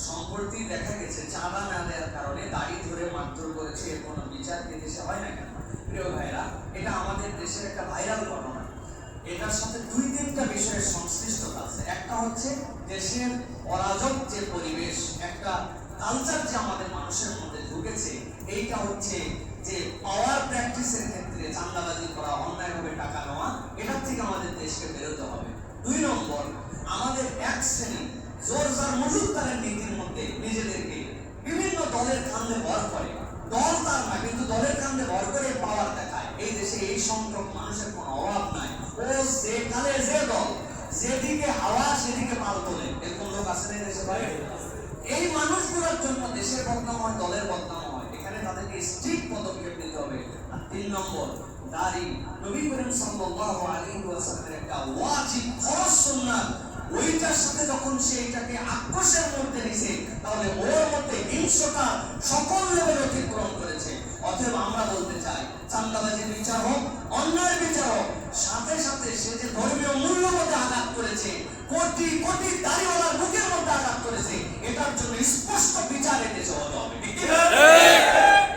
সম্প্রতি দেখা গেছে চাঁদা না দেওয়ার কারণে দাড়ি ধরে মারধর করেছে, এর কোনো বিচার বিদেশে হয় না কেন? প্রিয় ভাইরা, এটা আমাদের দেশের একটা ভাইরাল ঘটনা। এটার সাথে দুই তিনটা বিষয়ের সংশ্লিষ্টতা আছে। একটা হচ্ছে দেশের অরাজক যে পরিবেশ, একটা কালচার যে আমাদের মানুষের মধ্যে ঢুকেছে, এইটা হচ্ছে যে পাওয়ার প্র্যাকটিসের ক্ষেত্রে চাঁদাবাজি করা, অন্যায়ভাবে টাকা নেওয়া, এটার থেকে আমাদের দেশকে বেরোতে হবে। দুই নম্বর, আমাদের এক শ্রেণী জোর যার মজুদারের নীতির মধ্যে নিজেদেরকে বিভিন্ন দলের কান্দে ভর করে, দল তার না কিন্তু দলের কান্দে ভর করে পাওয়ার দেখায়। এই দেশে এই সংখ্যক মানুষের কোনো অভাব নাই। ও যে কালে যে দল, যেদিকে হাওয়া সেদিকে পাল তোলে, এরকম লোক আছে না দেশে ভাই? এই মানুষগুলোর জন্য দেশের বদনাম হয়, দলের বদনাম হয়। এখানে তাদেরকে স্ট্রিক্ট পদক্ষেপ নিতে হবে। আর তিন নম্বর, দাড়ি নবী করিম সাল্লাল্লাহু আলাইহি ওয়াসাল্লামের একটা ওয়াজিব ফরজ সুন্নাত, ওইটার সাথে যখন সে এটাকে আক্রোশের মধ্যে নিছে, তাহলে ওর মধ্যে হিংসতা সকল লেভেল অতিক্রম করেছে। অতএব আমরা বলতে চাই, চাঁদাবাজির বিচার হোক, অন্যায়ের বিচার হোক, সাথে সাথে সে যে ধর্মীয় মূল্যবোধে আঘাত করেছে, কোটি কোটি দাড়িওয়ালার মুখের মধ্যে আঘাত করেছে, এটার জন্য স্পষ্ট বিচার এদেশে হতে হবে।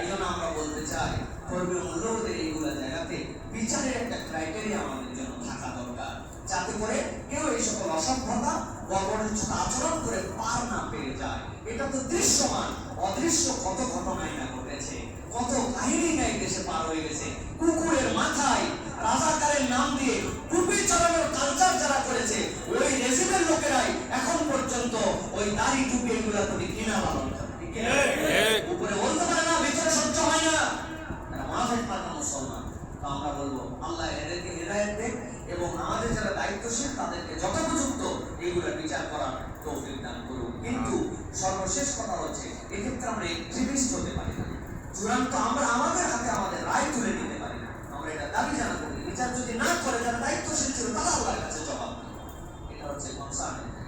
এই জন্য আমরা বলতে চাই, ধর্মীয় মূল্যবোধের এইগুলা জায়গাতে বিচারের একটা ক্রাইটেরিয়া আমাদের জন্য থাকা দরকার, যাতে করে কেউ এই সকল অসভ্যতা বা অবর্ণিত আচরণ করে পার না পেয়ে যায়। এটা তো দৃশ্যমান, অদৃশ্য কত ঘটনাই না ঘটেছে, কত কাহিনী নাই দেশে পার হয়ে গেছে। কুকুরের মাথায় রাজাকারের নাম দিয়ে টুপি চড়ানোর কালচার যারা করেছে, ওই রেজিমের লোকেরাই এখন পর্যন্ত ওই দাড়ি টুপি এগুলা প্রতি ঘৃণা পালন করে। উপরে বলতে পারে না, ভিতরে সহ্য হয় না, মাথায় পাতা মুসলমান। তো আমরা বলবো, আল্লাহ এদেরকে হেদায়েত দেন এবং আমাদের যারা দায়িত্বশীল তাদেরকে যথোপযুক্ত এইগুলা বিচার করার তৌফিক দান করুন। কিন্তু সর্বশেষ কথা হচ্ছে, এক্ষেত্রে আমরা এক্সট্রিমিস্ট হতে পারি না। চূড়ান্ত আমরা আমাদের হাতে আমাদের